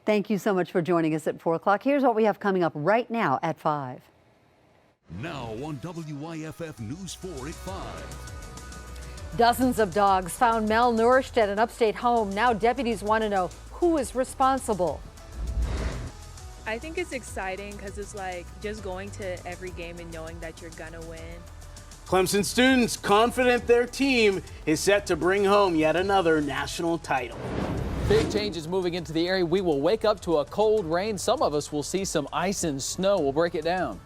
Thank you so much for joining us at 4 o'clock. Here's what we have coming up right now at 5. Now on WYFF News 4 at 5. Dozens of dogs found malnourished at an upstate home. Now deputies want to know who is responsible. I think it's exciting because it's like just going to every game and knowing that you're gonna win. Clemson students confident their team is set to bring home yet another national title. Big changes moving into the area. We will wake up to a cold rain. Some of us will see some ice and snow. We'll break it down.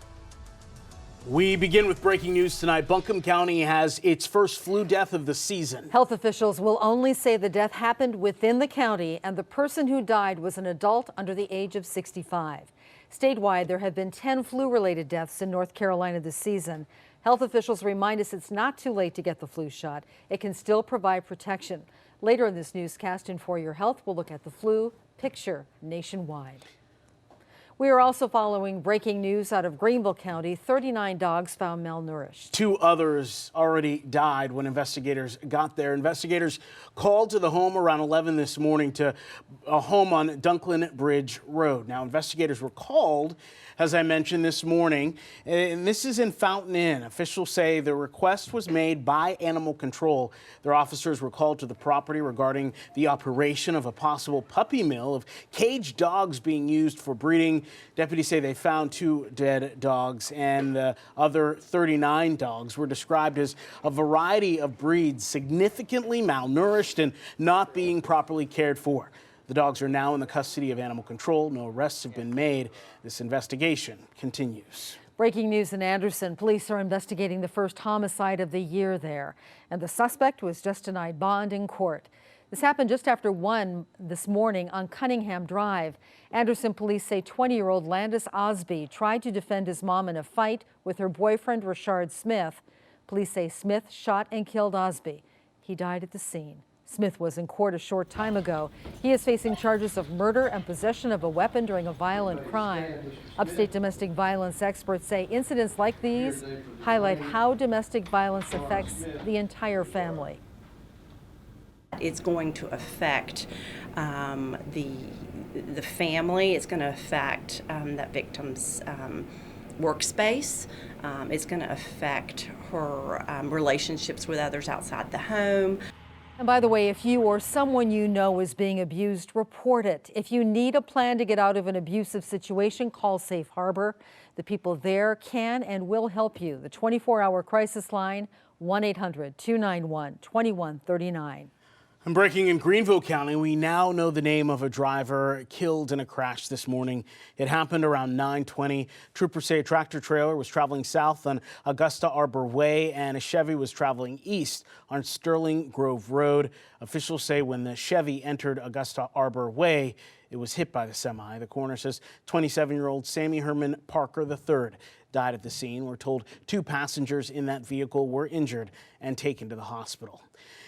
We begin with breaking news tonight. Buncombe County has its first flu death of the season. Health officials will only say the death happened within the county and the person who died was an adult under the age of 65. Statewide, there have been 10 flu-related deaths in North Carolina this season. Health officials remind us it's not too late to get the flu shot. It can still provide protection. Later in this newscast in For Your Health, we'll look at the flu picture nationwide. We are also following breaking news out of Greenville County. 39 dogs found malnourished. 2 others already died when investigators got there. Investigators called to the home around 11 this morning to a home on Dunklin Bridge Road. Now, investigators were called, as I mentioned this morning, and this is in Fountain Inn. Officials say the request was made by Animal Control. Their officers were called to the property regarding the operation of a possible puppy mill of caged dogs being used for breeding. Deputies say they found 2 dead dogs, and the other 39 dogs were described as a variety of breeds, significantly malnourished and not being properly cared for. The dogs are now in the custody of Animal Control. No arrests have been made. This investigation continues. Breaking news in Anderson. Police are investigating the first homicide of the year there, and the suspect was just denied bond in court. This happened just after 1 this morning on Cunningham Drive. Anderson police say 20-year-old Landis Osby tried to defend his mom in a fight with her boyfriend, Rashard Smith. Police say Smith shot and killed Osby. He died at the scene. Smith was in court a short time ago. He is facing charges of murder and possession of a weapon during a violent crime. Upstate domestic violence experts say incidents like these highlight how domestic violence affects the entire family. It's going to affect the family. It's going to affect that victim's workspace. It's going to affect her relationships with others outside the home. And by the way, if you or someone you know is being abused, report it. If you need a plan to get out of an abusive situation, call Safe Harbor. The people there can and will help you. The 24-hour crisis line, 1-800-291-2139. And breaking in Greenville County, we now know the name of a driver killed in a crash this morning. It happened around 9:20. Troopers say a tractor trailer was traveling south on Augusta Arbor Way and a Chevy was traveling east on Sterling Grove Road. Officials say when the Chevy entered Augusta Arbor Way, it was hit by the semi. The coroner says 27-year-old Sammy Herman Parker III died at the scene. We're told 2 passengers in that vehicle were injured and taken to the hospital.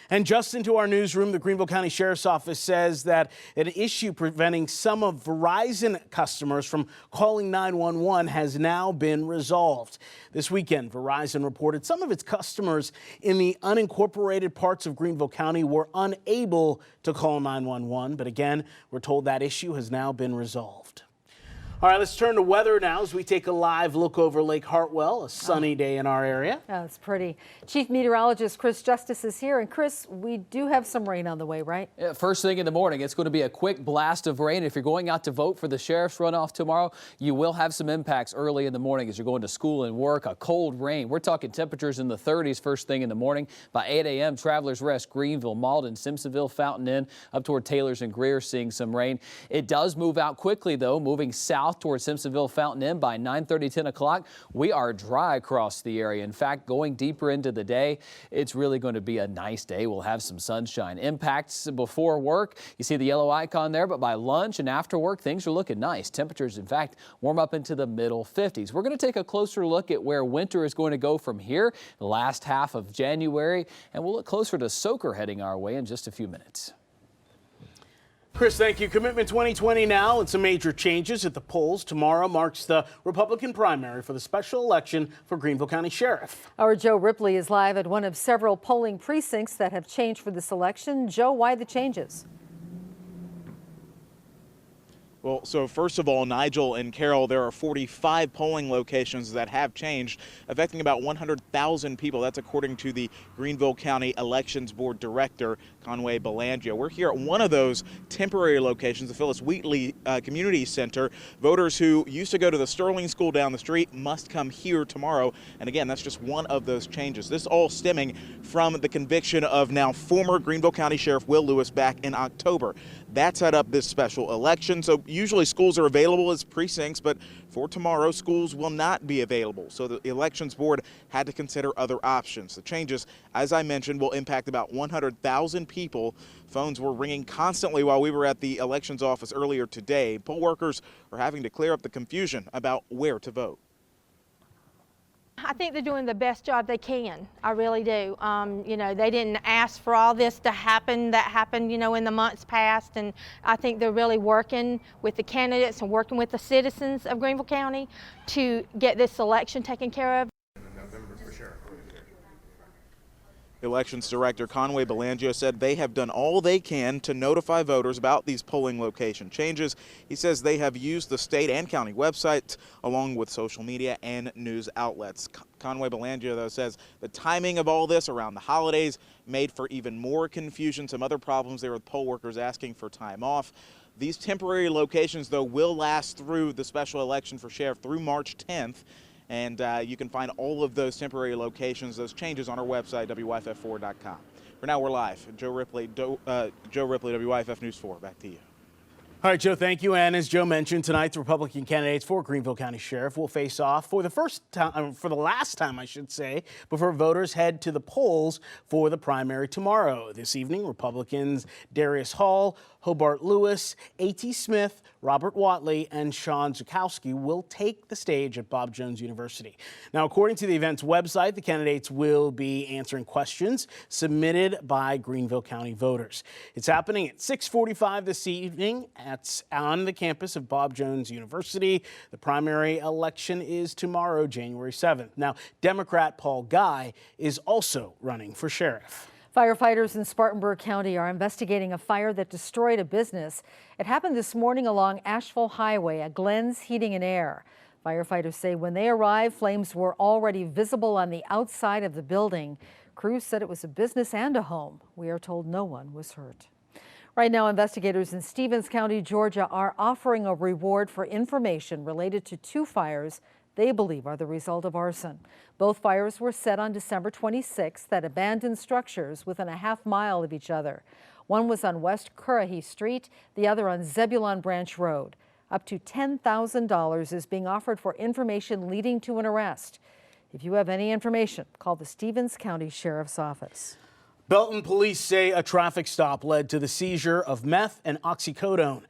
And just into our newsroom, the Greenville County Sheriff's Office says that an issue preventing some of Verizon customers from calling 911 has now been resolved. This weekend, Verizon reported some of its customers in the unincorporated parts of Greenville County were unable to call 911. But again, we're told that issue has now been resolved. All right, let's turn to weather now as we take a live look over Lake Hartwell, a sunny day in our area. Oh, it's pretty. Chief Meteorologist Chris Justice is here. And Chris, we do have some rain on the way, right? Yeah, first thing in the morning, it's going to be a quick blast of rain. If you're going out to vote for the sheriff's runoff tomorrow, you will have some impacts early in the morning as you're going to school and work. A cold rain. We're talking temperatures in the 30s first thing in the morning. By 8 a.m., Travelers Rest, Greenville, Malden, Simpsonville, Fountain Inn, up toward Taylors and Greer seeing some rain. It does move out quickly, though, moving south towards Simpsonville, Fountain Inn by 9:30, 10 o'clock. We are dry across the area. In fact, going deeper into the day, it's really going to be a nice day. We'll have some sunshine. Impacts before work. You see the yellow icon there, but by lunch and after work, things are looking nice. Temperatures, in fact, warm up into the middle 50s. We're going to take a closer look at where winter is going to go from here, the last half of January, and we'll look closer to Soaker heading our way in just a few minutes. Chris, thank you. Commitment 2020 now and some major changes at the polls. Tomorrow marks the Republican primary for the special election for Greenville County Sheriff. Our Joe Ripley is live at one of several polling precincts that have changed for this election. Joe, why the changes? Well, so first of all, Nigel and Carol, there are 45 polling locations that have changed, affecting about 100,000 people. That's according to the Greenville County Elections Board Director, Conway Belangio. We're here at one of those temporary locations, the Phyllis Wheatley Community Center. Voters who used to go to the Sterling School down the street must come here tomorrow. And again, that's just one of those changes. This all stemming from the conviction of now former Greenville County Sheriff Will Lewis back in October. That set up this special election. So usually schools are available as precincts, but for tomorrow, schools will not be available. So the Elections Board had to consider other options. The changes, as I mentioned, will impact about 100,000 people. Phones were ringing constantly while we were at the elections office earlier today. Poll workers are having to clear up the confusion about where to vote. I think they're doing the best job they can. I really do. You know, they didn't ask for all this to happen. That happened, you know, in the months past. And I think they're really working with the candidates and working with the citizens of Greenville County to get this election taken care of. Elections Director Conway Belangio said they have done all they can to notify voters about these polling location changes. He says they have used the state and county websites along with social media and news outlets. Conway Belangio, though, says the timing of all this around the holidays made for even more confusion. Some other problems there with poll workers asking for time off. These temporary locations, though, will last through the special election for sheriff through March 10th. And you can find all of those temporary locations, those changes on our website, WYFF4.com. For now, we're live. Joe Ripley, WYFF News 4. Back to you. All right, Joe, thank you. And as Joe mentioned, tonight the Republican candidates for Greenville County Sheriff will face off for the last time, I should say, before voters head to the polls for the primary tomorrow. This evening, Republicans Darius Hall, Hobart Lewis, A.T. Smith, Robert Watley, and Sean Zukowski will take the stage at Bob Jones University. Now, according to the event's website, the candidates will be answering questions submitted by Greenville County voters. It's happening at 6:45 this evening on the campus of Bob Jones University. The primary election is tomorrow, January 7th. Now, Democrat Paul Guy is also running for sheriff. Firefighters in Spartanburg County are investigating a fire that destroyed a business. It happened this morning along Asheville Highway at Glenn's Heating and Air. Firefighters say when they arrived, flames were already visible on the outside of the building. Crews said it was a business and a home. We are told no one was hurt. Right now, investigators in Stevens County, Georgia, are offering a reward for information related to two fires they believe are the result of arson. Both fires were set on December 26th at abandoned structures within a half-mile of each other. One was on West Currahee Street, the other on Zebulon Branch Road. Up to $10,000 is being offered for information leading to an arrest. If you have any information, call the Stevens County Sheriff's Office. Belton police say a traffic stop led to the seizure of meth and oxycodone.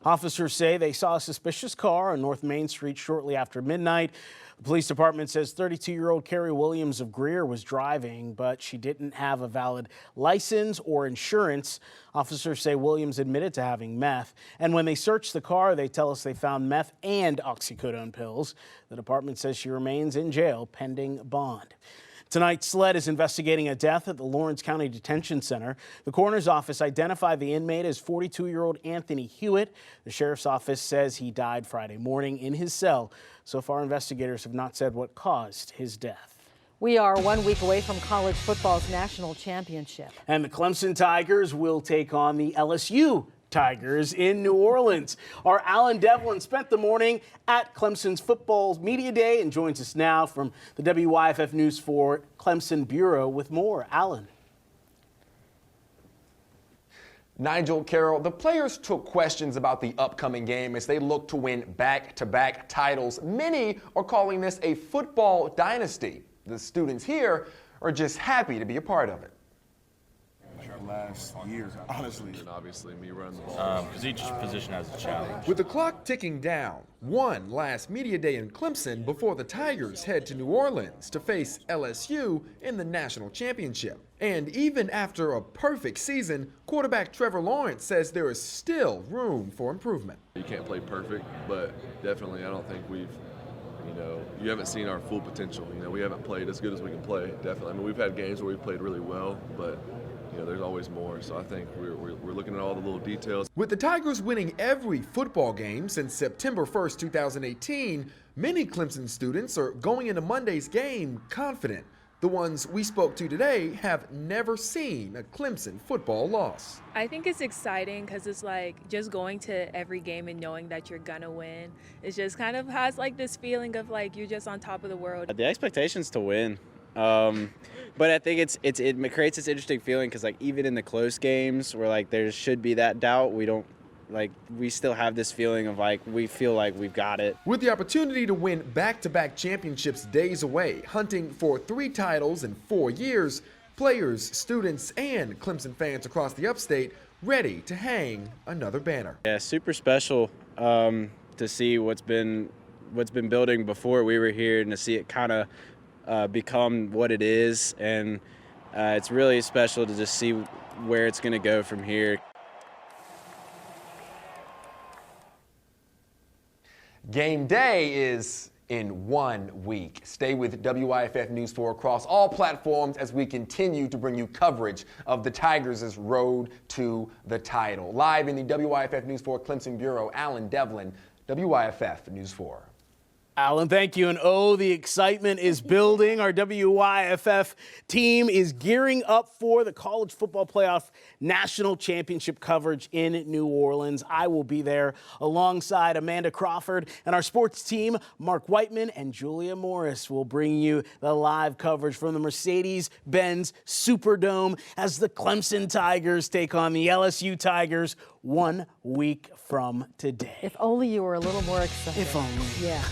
Officers say they saw a suspicious car on North Main Street shortly after midnight. The police department says 32-year-old Carrie Williams of Greer was driving, but she didn't have a valid license or insurance. Officers say Williams admitted to having meth, and when they searched the car, they tell us they found meth and oxycodone pills. The department says she remains in jail pending bond. Tonight, SLED is investigating a death at the Lawrence County Detention Center. The coroner's office identified the inmate as 42-year-old Anthony Hewitt. The sheriff's office says he died Friday morning in his cell. So far, investigators have not said what caused his death. We are 1 week away from college football's national championship. And the Clemson Tigers will take on the LSU Tigers in New Orleans. Our Alan Devlin spent the morning at Clemson's football media day and joins us now from the WYFF News 4 Clemson Bureau with more. Alan. Nigel, Carol, the players took questions about the upcoming game as they look to win back-to-back titles. Many are calling this a football dynasty. The students here are just happy to be a part of it. Last years, honestly. And obviously me running the ball. Because each position has a challenge. With the clock ticking down, one last media day in Clemson before the Tigers head to New Orleans to face LSU in the national championship. And even after a perfect season, quarterback Trevor Lawrence says there is still room for improvement. You can't play perfect, but definitely I don't think you haven't seen our full potential. We haven't played as good as we can play, definitely. I mean, we've had games where we've played really well, but there's always more. So I think we're looking at all the little details. With the Tigers winning every football game since September 1st, 2018, many Clemson students are going into Monday's game confident. The ones we spoke to today have never seen a Clemson football loss. I think it's exciting because it's like just going to every game and knowing that you're gonna win. It's just kind of has like this feeling of like you're just on top of the world. The expectation's to win, but I think it creates this interesting feeling because like even in the close games where like there should be that doubt, we still have this feeling of like we feel like we've got it. With the opportunity to win back-to-back championships days away, hunting for 3 titles in 4 years, players, students, and Clemson fans across the upstate ready to hang another banner. Yeah, super special to see what's been building before we were here and to see it kind of become what it is, and it's really special to just see where it's going to go from here. Game day is in 1 week. Stay with WYFF News 4 across all platforms as we continue to bring you coverage of the Tigers' road to the title. Live in the WYFF News 4 Clemson Bureau, Alan Devlin, WYFF News 4. Alan, thank you. And the excitement is building. Our WYFF team is gearing up for the College Football Playoff National Championship coverage in New Orleans. I will be there alongside Amanda Crawford, and our sports team, Mark Whiteman and Julia Morris, will bring you the live coverage from the Mercedes-Benz Superdome as the Clemson Tigers take on the LSU Tigers 1 week from today. If only you were a little more excited. If only. Yeah.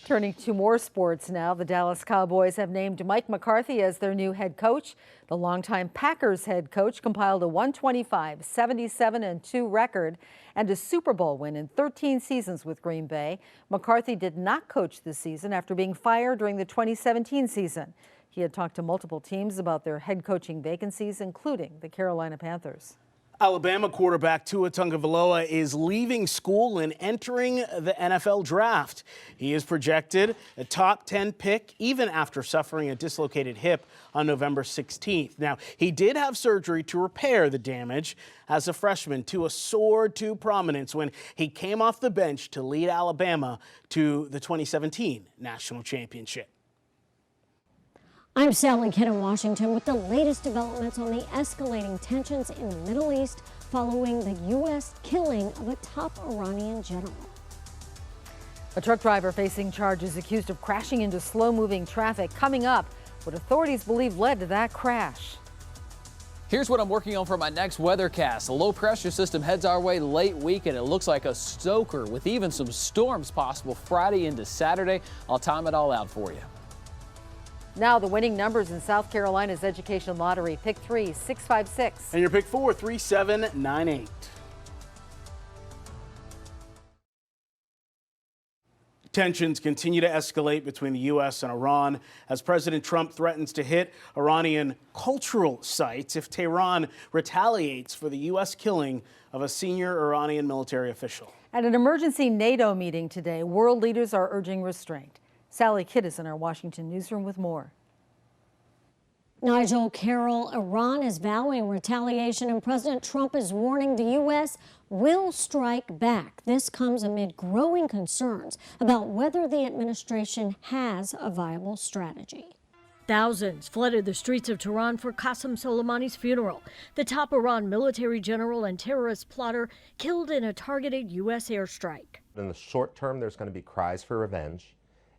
Turning to more sports now, the Dallas Cowboys have named Mike McCarthy as their new head coach. The longtime Packers head coach compiled a 125, 77-2 record and a Super Bowl win in 13 seasons with Green Bay. McCarthy did not coach this season after being fired during the 2017 season. He had talked to multiple teams about their head coaching vacancies, including the Carolina Panthers. Alabama quarterback Tua Tagovailoa is leaving school and entering the NFL draft. He is projected a top 10 pick even after suffering a dislocated hip on November 16th. Now, he did have surgery to repair the damage. As a freshman, Tua soared to prominence when he came off the bench to lead Alabama to the 2017 national championship. I'm Sally Kidd in Washington with the latest developments on the escalating tensions in the Middle East following the U.S. killing of a top Iranian general. A truck driver facing charges accused of crashing into slow-moving traffic. Coming up, what authorities believe led to that crash. Here's what I'm working on for my next weathercast. A low pressure system heads our way late week, and it looks like a stoker with even some storms possible Friday into Saturday. I'll time it all out for you. Now the winning numbers in South Carolina's education lottery. Pick 3, 656. And your pick 4, 3798. Tensions continue to escalate between the U.S. and Iran as President Trump threatens to hit Iranian cultural sites if Tehran retaliates for the U.S. killing of a senior Iranian military official. At an emergency NATO meeting today, world leaders are urging restraint. Sally Kidd is in our Washington newsroom with more. Nigel Carroll, Iran is vowing retaliation, and President Trump is warning the U.S. will strike back. This comes amid growing concerns about whether the administration has a viable strategy. Thousands flooded the streets of Tehran for Qasem Soleimani's funeral, the top Iran military general and terrorist plotter killed in a targeted U.S. airstrike. In the short term, there's going to be cries for revenge.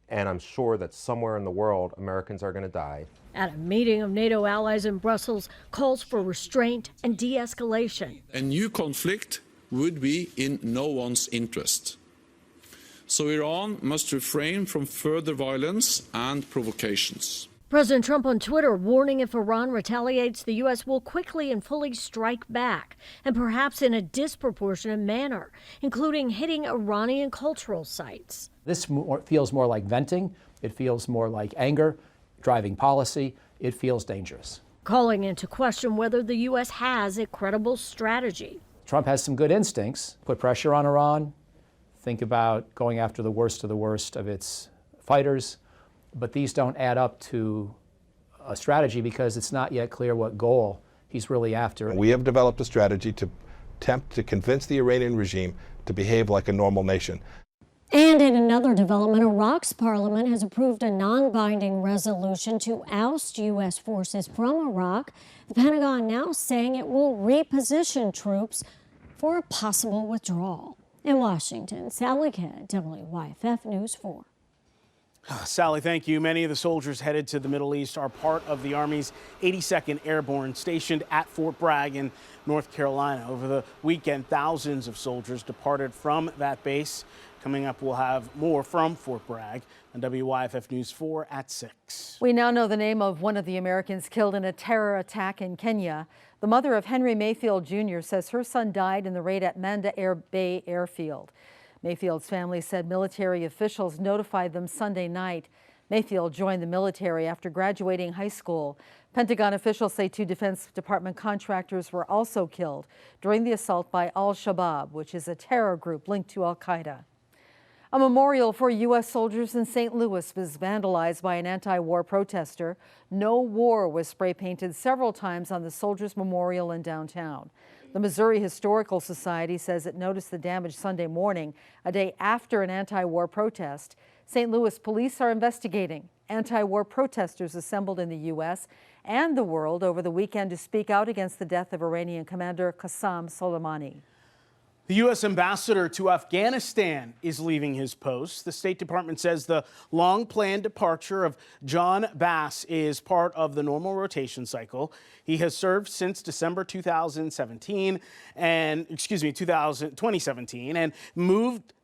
And I'm sure that somewhere in the world, Americans are going to die. At a meeting of NATO allies in Brussels, calls for restraint and de-escalation. A new conflict would be in no one's interest. So Iran must refrain from further violence and provocations. President Trump on Twitter warning if Iran retaliates, the U.S. will quickly and fully strike back, and perhaps in a disproportionate manner, including hitting Iranian cultural sites. This feels more like venting. It feels more like anger, driving policy. It feels dangerous. Calling into question whether the U.S. has a credible strategy. Trump has some good instincts. Put pressure on Iran. Think about going after the worst of its fighters. But these don't add up to a strategy because it's not yet clear what goal he's really after. We have developed a strategy to attempt to convince the Iranian regime to behave like a normal nation. And in another development, Iraq's parliament has approved a non-binding resolution to oust U.S. forces from Iraq. The Pentagon now saying it will reposition troops for a possible withdrawal. In Washington, Sally Kidd, WYFF News 4. Sally, thank you. Many of the soldiers headed to the Middle East are part of the Army's 82nd Airborne stationed at Fort Bragg in North Carolina. Over the weekend, thousands of soldiers departed from that base. Coming up, we'll have more from Fort Bragg on WYFF News 4 at 6. We now know the name of one of the Americans killed in a terror attack in Kenya. The mother of Henry Mayfield Jr. says her son died in the raid at Manda Air Bay Airfield. Mayfield's family said military officials notified them Sunday night. Mayfield joined the military after graduating high school. Pentagon officials say 2 Defense Department contractors were also killed during the assault by Al-Shabaab, which is a terror group linked to Al-Qaeda. A memorial for U.S. soldiers in St. Louis was vandalized by an anti-war protester. No war was spray painted several times on the Soldiers Memorial in downtown. The Missouri Historical Society says it noticed the damage Sunday morning, a day after an anti-war protest. St. Louis police are investigating. Anti-war protesters assembled in the U.S. and the world over the weekend to speak out against the death of Iranian commander Qasem Soleimani. The U.S. ambassador to Afghanistan is leaving his post. The State Department says the long-planned departure of John Bass is part of the normal rotation cycle. He has served since December 2017 and 2017 and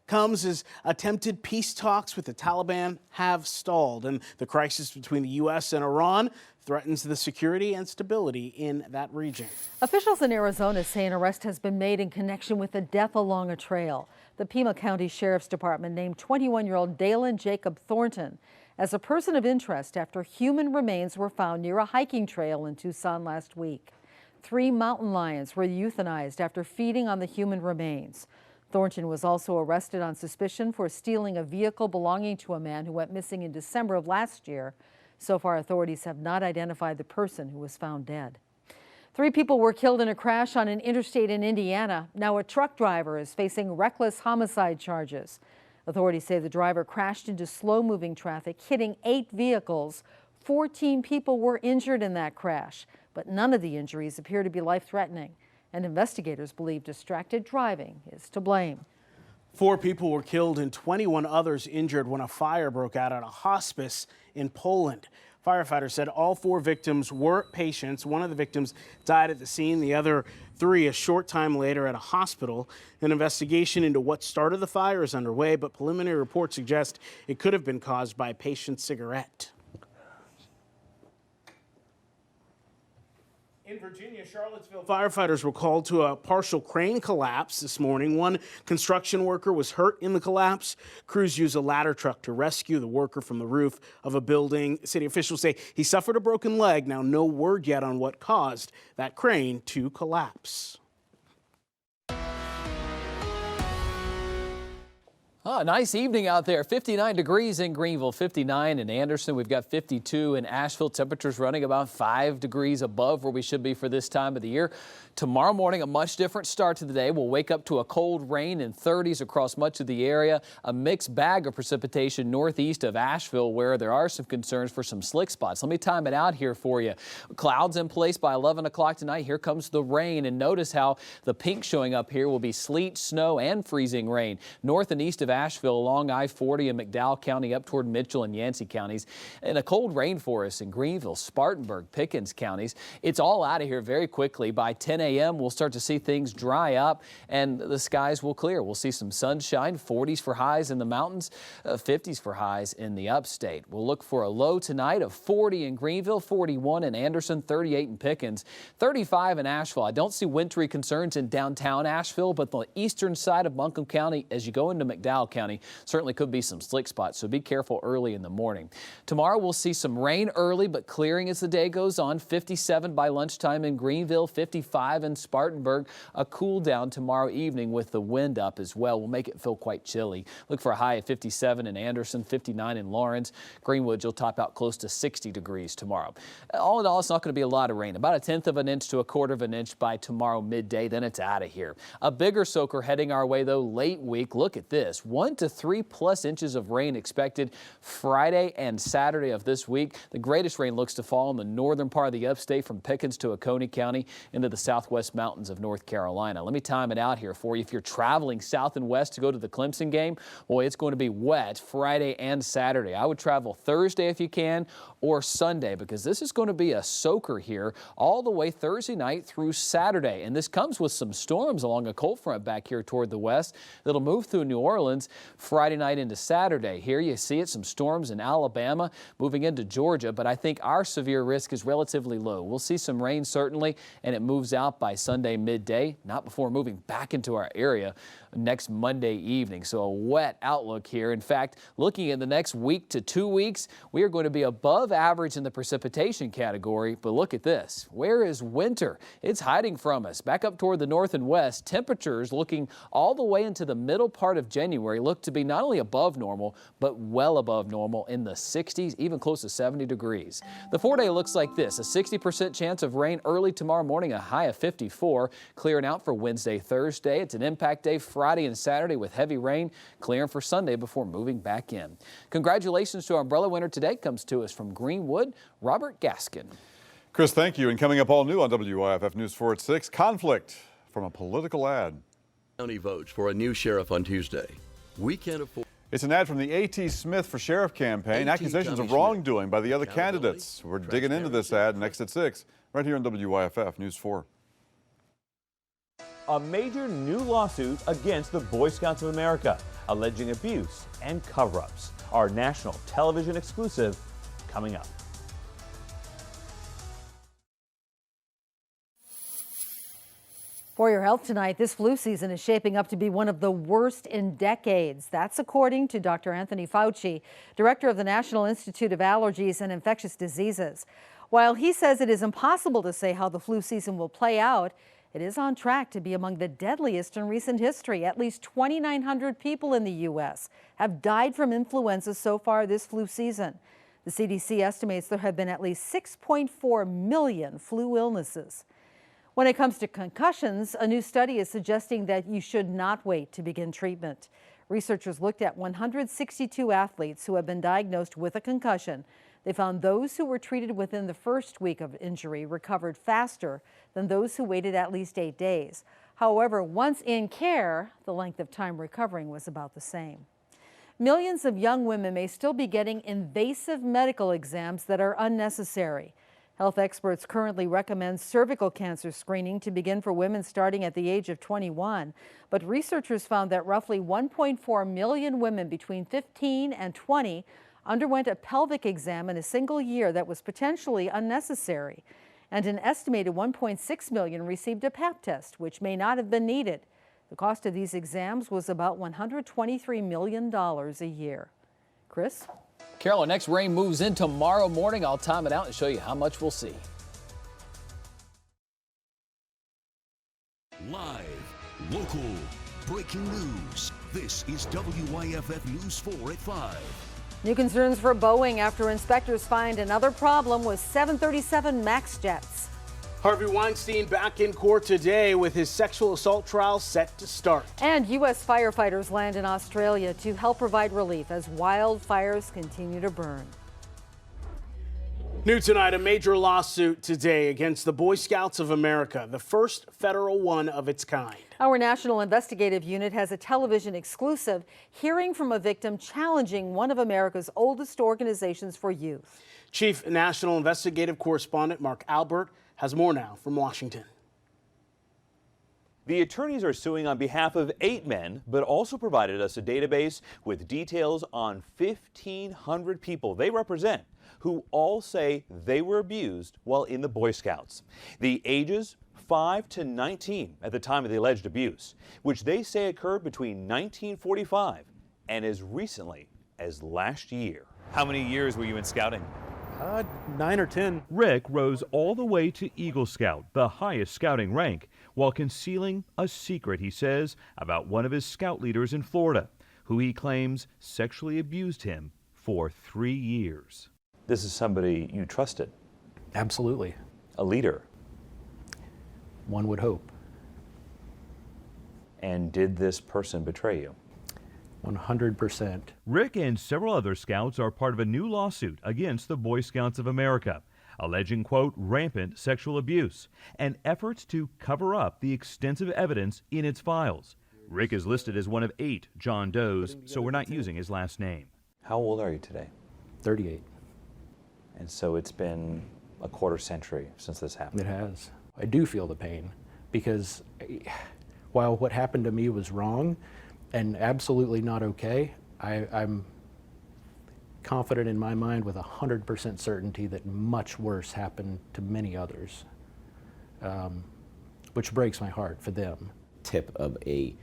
comes as attempted peace talks with the Taliban have stalled, and the crisis between the U.S. and Iran threatens the security and stability in that region. Officials in Arizona say an arrest has been made in connection with a death along a trail. The Pima County Sheriff's Department named 21-year-old Dalen Jacob Thornton as a person of interest after human remains were found near a hiking trail in Tucson last week. 3 mountain lions were euthanized after feeding on the human remains. Thornton was also arrested on suspicion for stealing a vehicle belonging to a man who went missing in December of last year. So far, authorities have not identified the person who was found dead. 3 people were killed in a crash on an interstate in Indiana. Now a truck driver is facing reckless homicide charges. Authorities say the driver crashed into slow-moving traffic, hitting 8 vehicles. 14 people were injured in that crash, but none of the injuries appear to be life-threatening. And investigators believe distracted driving is to blame. 4 people were killed and 21 others injured when a fire broke out at a hospice in Poland. Firefighters said all 4 victims were patients. One of the victims died at the scene, the other 3 a short time later at a hospital. An investigation into what started the fire is underway, but preliminary reports suggest it could have been caused by a patient's cigarette. In Virginia, Charlottesville firefighters were called to a partial crane collapse this morning. One construction worker was hurt in the collapse. Crews used a ladder truck to rescue the worker from the roof of a building. City officials say he suffered a broken leg. Now, no word yet on what caused that crane to collapse. Nice evening out there. 59 degrees in Greenville, 59 in Anderson. We've got 52 in Asheville. Temperatures running about 5 degrees above where we should be for this time of the year. Tomorrow morning, a much different start to the day. We'll wake up to a cold rain in 30s across much of the area. A mixed bag of precipitation northeast of Asheville where there are some concerns for some slick spots. Let me time it out here for you. Clouds in place by 11 o'clock tonight. Here comes the rain, and notice how the pink showing up here will be sleet, snow, and freezing rain. North and east of Asheville along I-40 in McDowell County up toward Mitchell and Yancey counties, and a cold rainforest in Greenville, Spartanburg, Pickens counties. It's all out of here very quickly. By 10 a.m. we'll start to see things dry up and the skies will clear. We'll see some sunshine, 40s for highs in the mountains, 50s for highs in the upstate. We'll look for a low tonight of 40 in Greenville, 41 in Anderson, 38 in Pickens, 35 in Asheville. I don't see wintry concerns in downtown Asheville, but the eastern side of Buncombe County as you go into McDowell County. Certainly could be some slick spots, so be careful early in the morning. Tomorrow we'll see some rain early, but clearing as the day goes on. 57 by lunchtime in Greenville, 55 in Spartanburg. A cool down tomorrow evening with the wind up as well will make it feel quite chilly. Look for a high of 57 in Anderson, 59 in Lawrence. Greenwood, you'll top out close to 60 degrees tomorrow. All in all, it's not going to be a lot of rain. About a 1/10 of an inch to a 1/4 of an inch by tomorrow midday. Then it's out of here. A bigger soaker heading our way, though, late week. Look at this. 1 to 3+ inches of rain expected Friday and Saturday of this week. The greatest rain looks to fall in the northern part of the upstate from Pickens to Oconee County into the southwest mountains of North Carolina. Let me time it out here for you. If you're traveling south and west to go to the Clemson game, boy, it's going to be wet Friday and Saturday. I would travel Thursday if you can, or Sunday, because this is going to be a soaker here all the way Thursday night through Saturday. And this comes with some storms along a cold front back here toward the west that'll move through New Orleans Friday night into Saturday. Here you see it, some storms in Alabama moving into Georgia, but I think our severe risk is relatively low. We'll see some rain certainly, and it moves out by Sunday midday, not before moving back into our area next Monday evening. So a wet outlook here. In fact, looking at the next week to 2 weeks, we are going to be above average in the precipitation category. But look at this. Where is winter? It's hiding from us. Back up toward the north and west, temperatures looking all the way into the middle part of January look to be not only above normal, but well above normal in the 60s, even close to 70 degrees. The 4-day looks like this. A 60% chance of rain early tomorrow morning, a high of 54. Clearing out for Wednesday, Thursday. It's an impact day Friday and Saturday with heavy rain, clearing for Sunday before moving back in. Congratulations to our umbrella winner today. Comes to us from Greenwood, Robert Gaskin. Chris, thank you. And coming up all new on WYFF News 4 at 6, conflict from a political ad. County votes for a new sheriff on Tuesday. We can't afford. It's an ad from the A.T. Smith for Sheriff campaign. Accusations of wrongdoing by the other candidates. We're digging into this ad next at 6, right here on WYFF News 4. A major new lawsuit against the Boy Scouts of America, alleging abuse and cover-ups. Our national television exclusive coming up. For your health tonight, this flu season is shaping up to be one of the worst in decades. That's according to Dr. Anthony Fauci, director of the National Institute of Allergies and Infectious Diseases. While he says it is impossible to say how the flu season will play out, it is on track to be among the deadliest in recent history. At least 2,900 people in the U.S. have died from influenza so far this flu season. The CDC estimates there have been at least 6.4 million flu illnesses. When it comes to concussions, a new study is suggesting that you should not wait to begin treatment. Researchers looked at 162 athletes who have been diagnosed with a concussion. They found those who were treated within the first week of injury recovered faster than those who waited at least 8 days. However, once in care, the length of time recovering was about the same. Millions of young women may still be getting invasive medical exams that are unnecessary. Health experts currently recommend cervical cancer screening to begin for women starting at the age of 21. But researchers found that roughly 1.4 million women between 15 and 20 underwent a pelvic exam in a single year that was potentially unnecessary. And an estimated 1.6 million received a Pap test, which may not have been needed. The cost of these exams was about $123 million a year. Chris? Carol, our next rain moves in tomorrow morning. I'll time it out and show you how much we'll see. Live, local, breaking news. This is WYFF News 4 at 5. New concerns for Boeing after inspectors find another problem with 737 MAX jets. Harvey Weinstein back in court today with his sexual assault trial set to start. And U.S. firefighters land in Australia to help provide relief as wildfires continue to burn. New tonight, a major lawsuit today against the Boy Scouts of America, the first federal one of its kind. Our National Investigative Unit has a television exclusive hearing from a victim challenging one of America's oldest organizations for youth. Chief National Investigative Correspondent Mark Albert has more now from Washington. The attorneys are suing on behalf of 8 men, but also provided us a database with details on 1,500 people they represent who all say they were abused while in the Boy Scouts. The ages 5 to 19 at the time of the alleged abuse, which they say occurred between 1945 and as recently as last year. How many years were you in scouting? 9 or 10. Rick rose all the way to Eagle Scout, the highest scouting rank, while concealing a secret, he says, about one of his scout leaders in Florida, who he claims sexually abused him for 3 years. This is somebody you trusted. Absolutely. A leader. One would hope. And did this person betray you? 100%. Rick and several other scouts are part of a new lawsuit against the Boy Scouts of America, alleging, quote, rampant sexual abuse and efforts to cover up the extensive evidence in its files. Rick is listed as one of 8 John Does, so we're not using his last name. How old are you today? 38. And so it's been a quarter century since this happened. It has. I do feel the pain because while what happened to me was wrong and absolutely not okay, I'm confident in my mind with 100% certainty that much worse happened to many others, which breaks my heart for them. Tip of a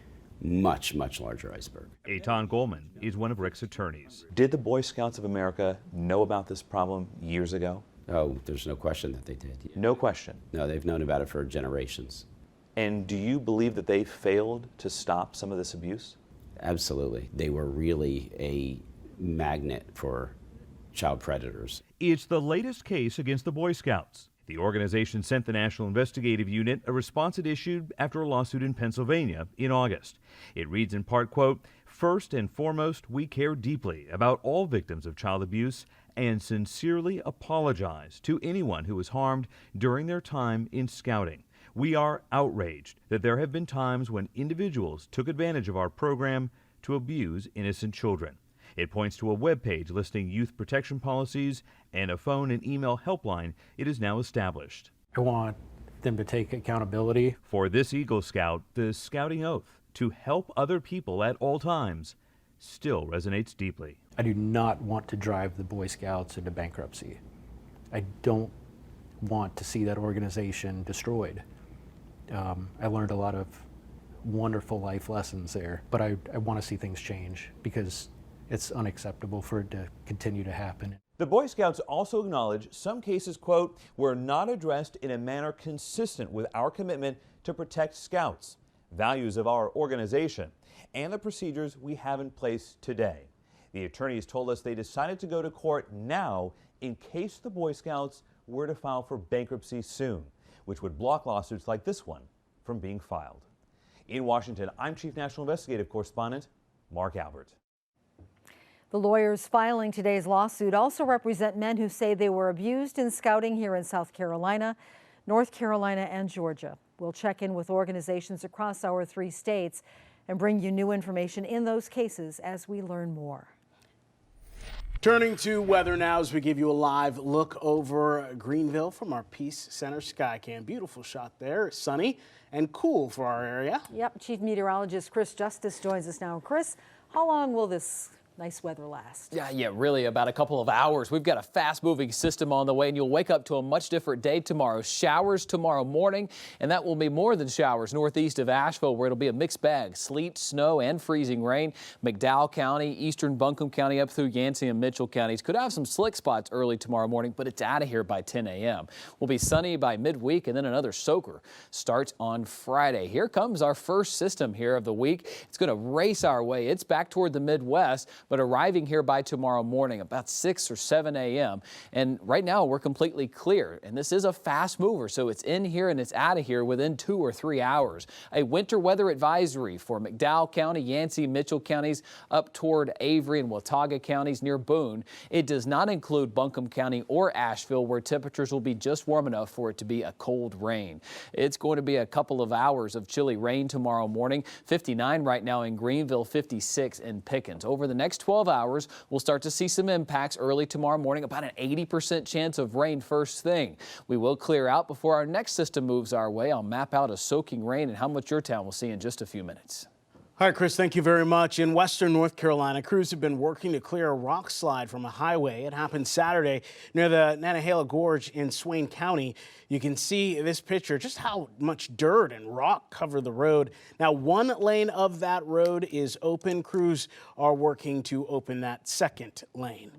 much, much larger iceberg. Eitan Goldman is one of Rick's attorneys. Did the Boy Scouts of America know about this problem years ago? Oh, there's no question that they did. No question. No, they've known about it for generations. And do you believe that they failed to stop some of this abuse? Absolutely. They were really a magnet for child predators. It's the latest case against the Boy Scouts. The organization sent the National Investigative Unit a response it issued after a lawsuit in Pennsylvania in August. It reads in part, quote, "First and foremost, we care deeply about all victims of child abuse and sincerely apologize to anyone who was harmed during their time in scouting. We are outraged that there have been times when individuals took advantage of our program to abuse innocent children." It points to a web page listing youth protection policies and a phone and email helpline it is now established. I want them to take accountability. For this Eagle Scout, the scouting oath to help other people at all times still resonates deeply. I do not want to drive the Boy Scouts into bankruptcy. I don't want to see that organization destroyed. I learned a lot of wonderful life lessons there, but I want to see things change because it's unacceptable for it to continue to happen. The Boy Scouts also acknowledge some cases, quote, were not addressed in a manner consistent with our commitment to protect Scouts, values of our organization, and the procedures we have in place today. The attorneys told us they decided to go to court now in case the Boy Scouts were to file for bankruptcy soon, which would block lawsuits like this one from being filed. In Washington, I'm Chief National Investigative Correspondent Mark Albert. The lawyers filing today's lawsuit also represent men who say they were abused in scouting here in South Carolina, North Carolina, and Georgia. We'll check in with organizations across our 3 states and bring you new information in those cases as we learn more. Turning to weather now as we give you a live look over Greenville from our Peace Center Skycam. Beautiful shot there, sunny and cool for our area. Yep, Chief Meteorologist Chris Justice joins us now. Chris, how long will this nice weather last? Yeah, really about a couple of hours. We've got a fast-moving system on the way, and you'll wake up to a much different day tomorrow. Showers tomorrow morning, and that will be more than showers northeast of Asheville, where it'll be a mixed bag. Sleet, snow, and freezing rain. McDowell County, eastern Buncombe County, up through Yancey and Mitchell counties could have some slick spots early tomorrow morning, but it's out of here by 10 a.m. We'll be sunny by midweek, and then another soaker starts on Friday. Here comes our first system here of the week. It's going to race our way. It's back toward the Midwest, but arriving here by tomorrow morning about 6 or 7 a.m. And right now we're completely clear, and this is a fast mover, so it's in here and it's out of here within 2 or 3 hours. A winter weather advisory for McDowell County, Yancey, Mitchell counties, up toward Avery and Watauga counties near Boone. It does not include Buncombe County or Asheville, where temperatures will be just warm enough for it to be a cold rain. It's going to be a couple of hours of chilly rain tomorrow morning. 59 right now in Greenville, 56 in Pickens. Over the next 12 hours, we'll start to see some impacts early tomorrow morning, about an 80% chance of rain first thing. We will clear out before our next system moves our way. I'll map out a soaking rain and how much your town will see in just a few minutes. All right, Chris, thank you very much. In western North Carolina, crews have been working to clear a rock slide from a highway. It happened Saturday near the Nantahala Gorge in Swain County. You can see this picture, just how much dirt and rock cover the road. Now, one lane of that road is open. Crews are working to open that second lane.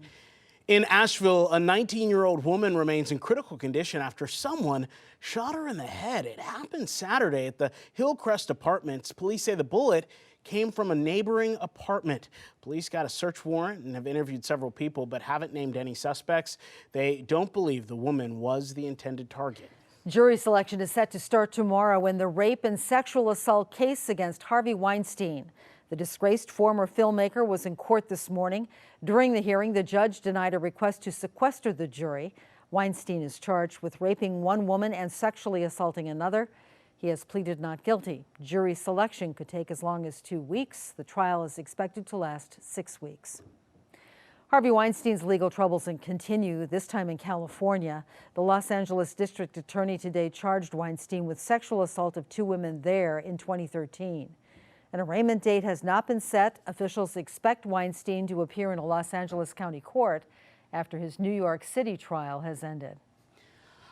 In Asheville, a 19-year-old woman remains in critical condition after someone shot her in the head. It happened Saturday at the Hillcrest Apartments. Police say the bullet came from a neighboring apartment. Police got a search warrant and have interviewed several people, but haven't named any suspects. They don't believe the woman was the intended target. Jury selection is set to start tomorrow in the rape and sexual assault case against Harvey Weinstein. The disgraced former filmmaker was in court this morning. During the hearing, the judge denied a request to sequester the jury. Weinstein is charged with raping one woman and sexually assaulting another. He has pleaded not guilty. Jury selection could take as long as 2 weeks. The trial is expected to last 6 weeks. Harvey Weinstein's legal troubles continue, this time in California. The Los Angeles District Attorney today charged Weinstein with sexual assault of 2 women there in 2013. An arraignment date has not been set. Officials expect Weinstein to appear in a Los Angeles County court after his New York City trial has ended.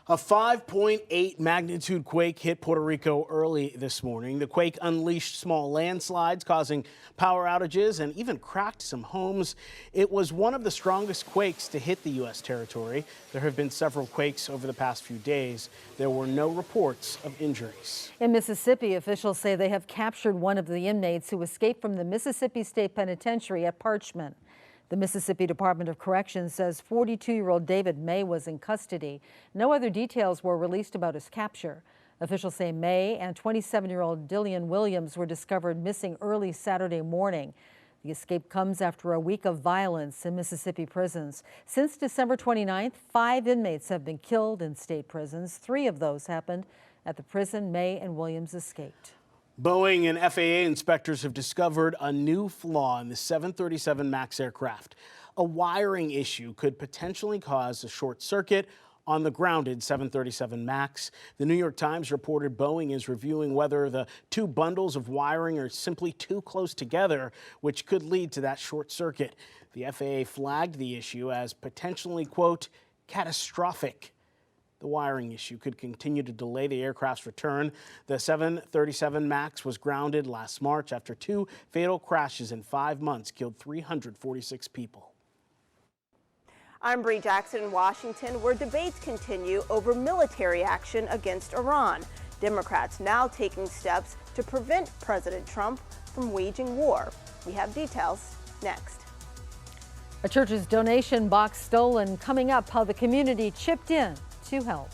A 5.8 magnitude quake hit Puerto Rico early this morning. The quake unleashed small landslides, causing power outages and even cracked some homes. It was one of the strongest quakes to hit the U.S. territory. There have been several quakes over the past few days. There were no reports of injuries. In Mississippi, officials say they have captured one of the inmates who escaped from the Mississippi State Penitentiary at Parchman. The Mississippi Department of Corrections says 42-year-old David May was in custody. No other details were released about his capture. Officials say May and 27-year-old Dillian Williams were discovered missing early Saturday morning. The escape comes after a week of violence in Mississippi prisons. Since December 29th, 5 inmates have been killed in state prisons. 3 of those happened at the prison May and Williams escaped. Boeing and FAA inspectors have discovered a new flaw in the 737 MAX aircraft. A wiring issue could potentially cause a short circuit on the grounded 737 MAX. The New York Times reported Boeing is reviewing whether the 2 bundles of wiring are simply too close together, which could lead to that short circuit. The FAA flagged the issue as potentially, quote, catastrophic. The wiring issue could continue to delay the aircraft's return. The 737 MAX was grounded last March after 2 fatal crashes in 5 months killed 346 people. I'm Bree Jackson in Washington, where debates continue over military action against Iran. Democrats now taking steps to prevent President Trump from waging war. We have details next. A church's donation box stolen. Coming up, how the community chipped in to help.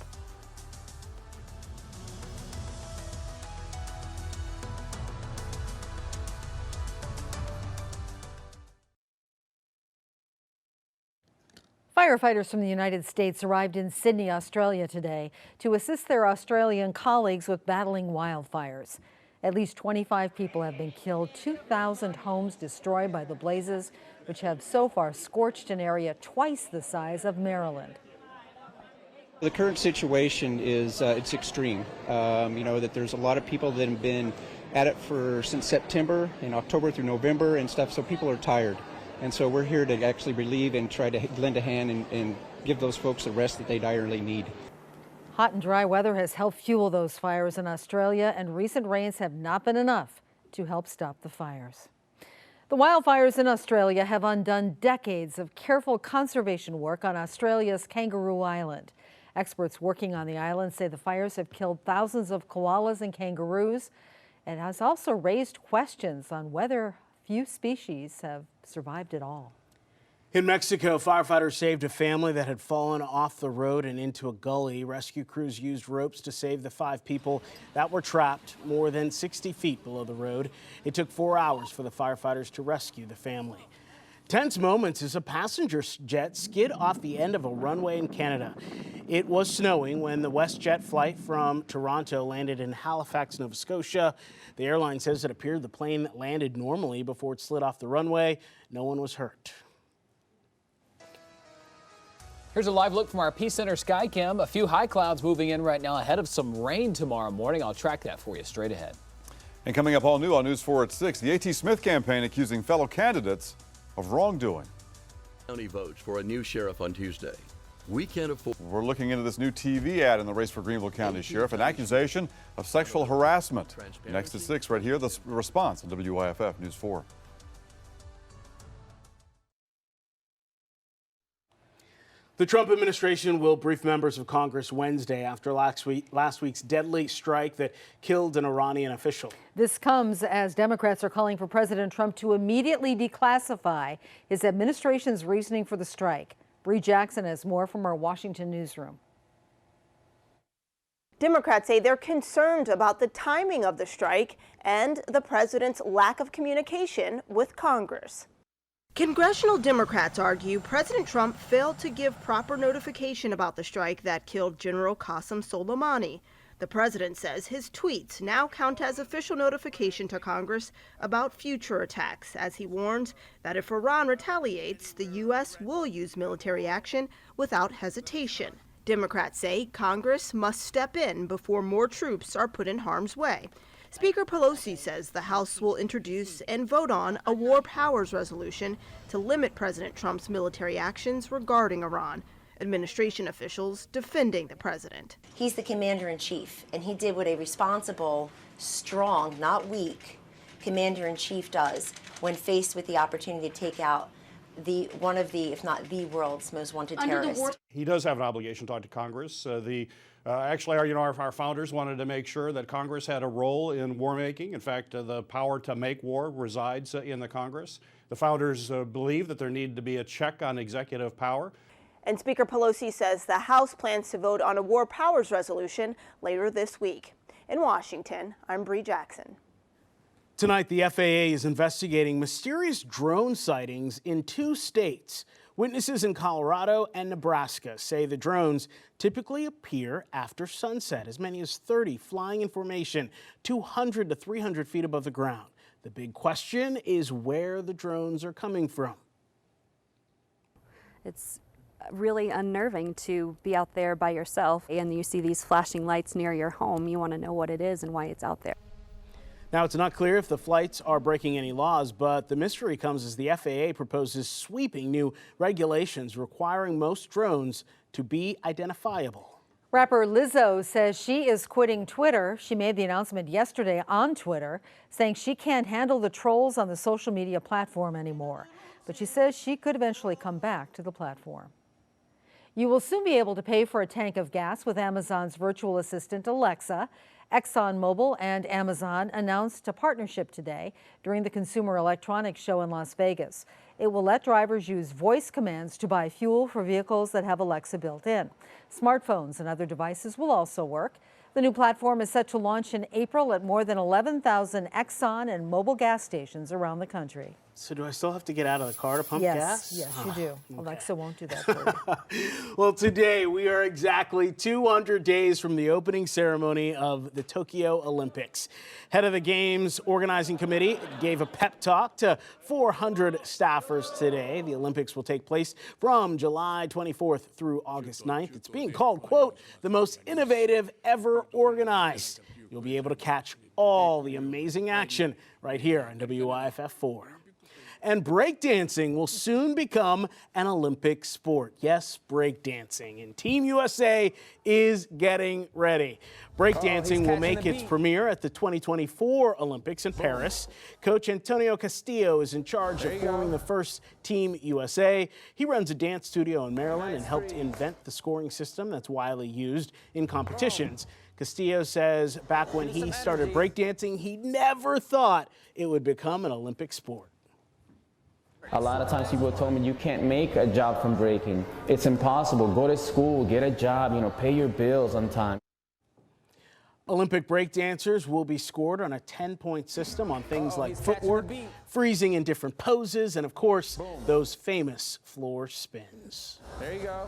Firefighters from the United States arrived in Sydney, Australia today to assist their Australian colleagues with battling wildfires. At least 25 people have been killed, 2,000 homes destroyed by the blazes, which have so far scorched an area twice the size of Maryland. The current situation is it's extreme. You know that there's a lot of people that have been at it since September and October through November and stuff, so people are tired. And so we're here to actually relieve and try to lend a hand and give those folks the rest that they direly need. Hot and dry weather has helped fuel those fires in Australia, and recent rains have not been enough to help stop the fires. The wildfires in Australia have undone decades of careful conservation work on Australia's Kangaroo Island. Experts working on the island say the fires have killed thousands of koalas and kangaroos. It has also raised questions on whether few species have survived at all. In Mexico, firefighters saved a family that had fallen off the road and into a gully. Rescue crews used ropes to save the 5 people that were trapped more than 60 feet below the road. It took 4 hours for the firefighters to rescue the family. Tense moments as a passenger jet skid off the end of a runway in Canada. It was snowing when the WestJet flight from Toronto landed in Halifax, Nova Scotia. The airline says it appeared the plane landed normally before it slid off the runway. No one was hurt. Here's a live look from our Peace Center Skycam. A few high clouds moving in right now ahead of some rain tomorrow morning. I'll track that for you straight ahead. And coming up all new on News 4 at 6, the A.T. Smith campaign accusing fellow candidates of wrongdoing. County votes for a new sheriff on Tuesday. We can't afford. We're looking into this new TV ad in the race for Greenville County Sheriff, an accusation of sexual harassment. Next at 6, right here, the response on WYFF News 4. The Trump administration will brief members of Congress Wednesday after last week's deadly strike that killed an Iranian official. This comes as Democrats are calling for President Trump to immediately declassify his administration's reasoning for the strike. Bree Jackson has more from our Washington newsroom. Democrats say they're concerned about the timing of the strike and the president's lack of communication with Congress. Congressional Democrats argue President Trump failed to give proper notification about the strike that killed General Qasem Soleimani. The president says his tweets now count as official notification to Congress about future attacks, as he warns that if Iran retaliates, the U.S. will use military action without hesitation. Democrats say Congress must step in before more troops are put in harm's way. Speaker Pelosi says the House will introduce and vote on a war powers resolution to limit President Trump's military actions regarding Iran. Administration officials defending the president. He's the commander-in-chief, and he did what a responsible, strong, not weak, commander-in-chief does when faced with the opportunity to take out one of the, if not the world's most wanted terrorists. He does have an obligation to talk to Congress. Actually, our founders wanted to make sure that Congress had a role in war making. In fact, the power to make war resides in the Congress. The founders believe that there needed to be a check on executive power. And Speaker Pelosi says the House plans to vote on a war powers resolution later this week. In Washington, I'm Bree Jackson. Tonight, the FAA is investigating mysterious drone sightings in 2 states. Witnesses in Colorado and Nebraska say the drones typically appear after sunset, as many as 30 flying in formation 200 to 300 feet above the ground. The big question is where the drones are coming from. It's really unnerving to be out there by yourself and you see these flashing lights near your home. You want to know what it is and why it's out there. Now, it's not clear if the flights are breaking any laws, but the mystery comes as the FAA proposes sweeping new regulations requiring most drones to be identifiable. Rapper Lizzo says she is quitting Twitter. She made the announcement yesterday on Twitter, saying she can't handle the trolls on the social media platform anymore. But she says she could eventually come back to the platform. You will soon be able to pay for a tank of gas with Amazon's virtual assistant, Alexa. ExxonMobil and Amazon announced a partnership today during the Consumer Electronics Show in Las Vegas. It will let drivers use voice commands to buy fuel for vehicles that have Alexa built in. Smartphones and other devices will also work. The new platform is set to launch in April at more than 11,000 Exxon and Mobil gas stations around the country. So do I still have to get out of the car to pump gas? Yes, you do. Okay. Alexa won't do that for you. Well, today we are exactly 200 days from the opening ceremony of the Tokyo Olympics. Head of the Games Organizing Committee gave a pep talk to 400 staffers today. The Olympics will take place from July 24th through August 9th. It's being called, quote, the most innovative ever organized. You'll be able to catch all the amazing action right here on WYFF 4. And breakdancing will soon become an Olympic sport. Yes, breakdancing. And Team USA is getting ready. Breakdancing will make its premiere at the 2024 Olympics in Paris. Coach Antonio Castillo is in charge of forming the first Team USA. He runs a dance studio in Maryland and helped invent the scoring system that's widely used in competitions. Castillo says back when he started breakdancing, he never thought it would become an Olympic sport. A lot of times people told me you can't make a job from breaking. It's impossible. Go to school, get a job, pay your bills on time. Olympic breakdancers will be scored on a 10-point system on things like footwork, freezing in different poses, and of course, those famous floor spins. There you go.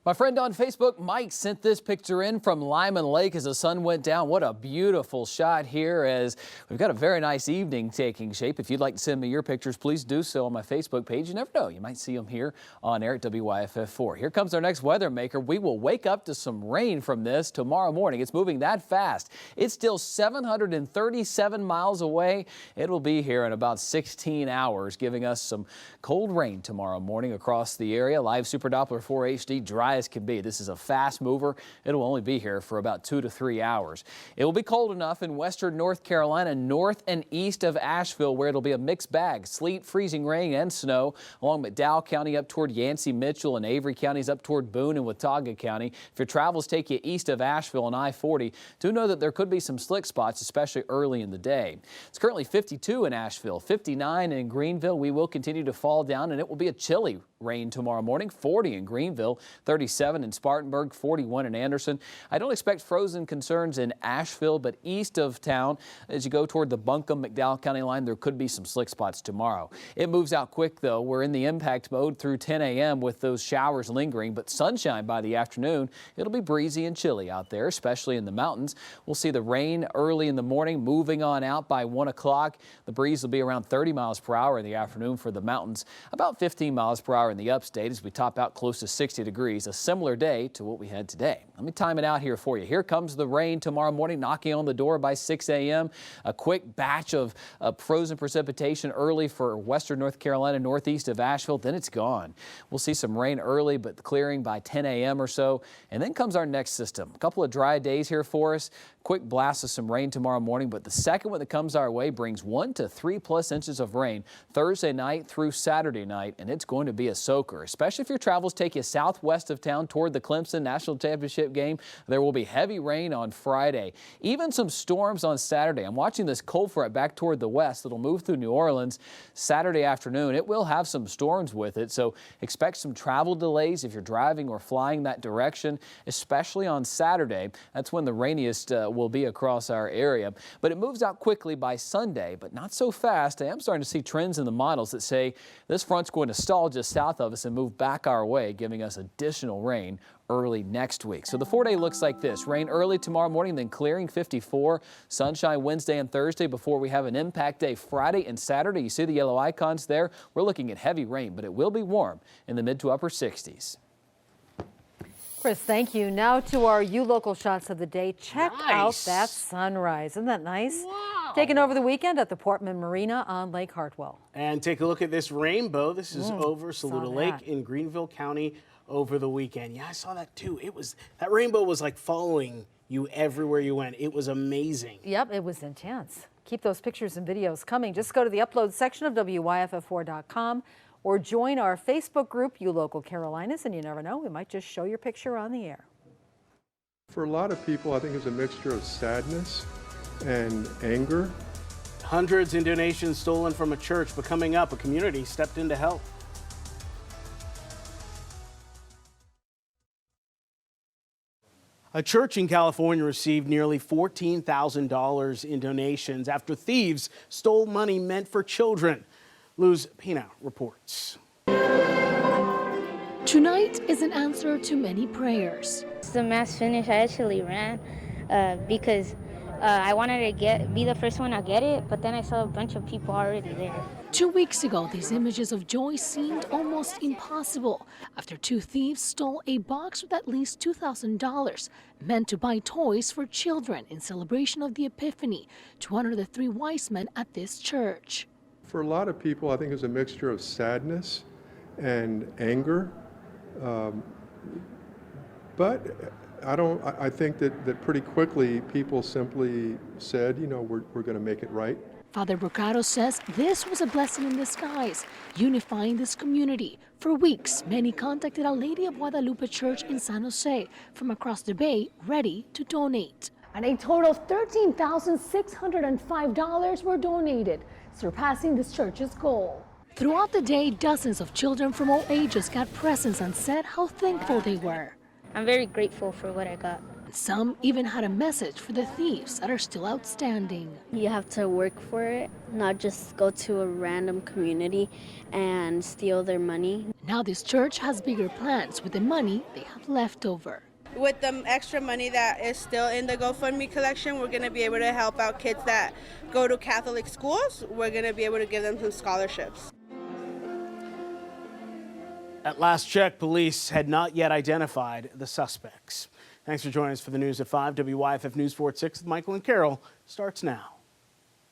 My friend on Facebook, Mike, sent this picture in from Lyman Lake as the sun went down. What a beautiful shot here as we've got a very nice evening taking shape. If you'd like to send me your pictures, please do so on my Facebook page. You never know, you might see them here on air at WYFF4. Here comes our next weather maker. We will wake up to some rain from this tomorrow morning. It's moving that fast. It's still 737 miles away. It will be here in about 16 hours, giving us some cold rain tomorrow morning across the area. Live Super Doppler 4 HD dry as can be. This is a fast mover. It'll only be here for about 2 to 3 hours. It will be cold enough in western North Carolina, north and east of Asheville, where it'll be a mixed bag. Sleet, freezing rain, and snow along McDowell County up toward Yancey, Mitchell, and Avery counties up toward Boone and Watauga County. If your travels take you east of Asheville and I-40, do know that there could be some slick spots, especially early in the day. It's currently 52 in Asheville, 59 in Greenville. We will continue to fall down, and it will be a chilly rain tomorrow morning. 40 in Greenville, 37 in Spartanburg, 41 in Anderson. I don't expect frozen concerns in Asheville, but east of town, as you go toward the Buncombe McDowell County line, there could be some slick spots tomorrow. It moves out quick, though. We're in the impact mode through 10 a.m. with those showers lingering, but sunshine by the afternoon. It'll be breezy and chilly out there, especially in the mountains. We'll see the rain early in the morning, moving on out by 1 o'clock. The breeze will be around 30 miles per hour in the afternoon for the mountains, about 15 miles per hour in the upstate as we top out close to 60 degrees, a similar day to what we had today. Let me time it out here for you. Here comes the rain tomorrow morning, knocking on the door by 6 a.m. A quick batch of frozen precipitation early for western North Carolina, northeast of Asheville. Then it's gone. We'll see some rain early, but clearing by 10 a.m. or so. And then comes our next system. A couple of dry days here for us. Quick blast of some rain tomorrow morning, but the second one that comes our way brings 1 to 3+ inches of rain Thursday night through Saturday night, and it's going to be a soaker, especially if your travels take you southwest of town toward the Clemson National Championship game. There will be heavy rain on Friday, even some storms on Saturday. I'm watching this cold front back toward the west. It'll move through New Orleans Saturday afternoon. It will have some storms with it, so expect some travel delays if you're driving or flying that direction, especially on Saturday. That's when the rainiest will be across our area. But it moves out quickly by Sunday, but not so fast. I am starting to see trends in the models that say this front's going to stall just south of us and move back our way, giving us additional rain early next week. So the 4-day looks like this. Rain early tomorrow morning, then clearing 54. Sunshine Wednesday and Thursday before we have an impact day Friday and Saturday. You see the yellow icons there? We're looking at heavy rain, but it will be warm in the mid to upper 60s. Chris, thank you. Now to our local shots of the day. Check out that sunrise. Isn't that nice? Wow. Taken over the weekend at the Portman Marina on Lake Hartwell. And take a look at this rainbow. This is over Saluda Lake in Greenville County over the weekend. Yeah, I saw that too. That rainbow was like following you everywhere you went. It was amazing. Yep, it was intense. Keep those pictures and videos coming. Just go to the upload section of WYFF4.com. or join our Facebook group, You Local Carolinas, and you never know, we might just show your picture on the air. For a lot of people, I think it's a mixture of sadness and anger. Hundreds in donations stolen from a church, but coming up, a community stepped in to help. A church in California received nearly $14,000 in donations after thieves stole money meant for children. Luz Pina reports. Tonight is an answer to many prayers. The mass finish, I actually ran because I wanted to be the first one to get it, but then I saw a bunch of people already there. 2 weeks ago, these images of joy seemed almost impossible after 2 thieves stole a box with at least $2,000 meant to buy toys for children in celebration of the Epiphany to honor the 3 wise men at this church. For a lot of people, I think it's a mixture of sadness and anger. But I think that pretty quickly people simply said, you know, we're going to make it right. Father Brocado says this was a blessing in disguise, unifying this community. For weeks, many contacted Our Lady of Guadalupe Church in San Jose from across the bay, ready to donate. And a total of $13,605 were donated, surpassing this church's goal. Throughout the day, dozens of children from all ages got presents and said how thankful they were. I'm very grateful for what I got. Some even had a message for the thieves that are still outstanding. You have to work for it, not just go to a random community and steal their money. Now this church has bigger plans with the money they have left over. With the extra money that is still in the GoFundMe collection, we're going to be able to help out kids that go to Catholic schools. We're going to be able to give them some scholarships. At last check, police had not yet identified the suspects. Thanks for joining us for the news at 5. WYFF News 4 at 6 with Michael and Carol starts now.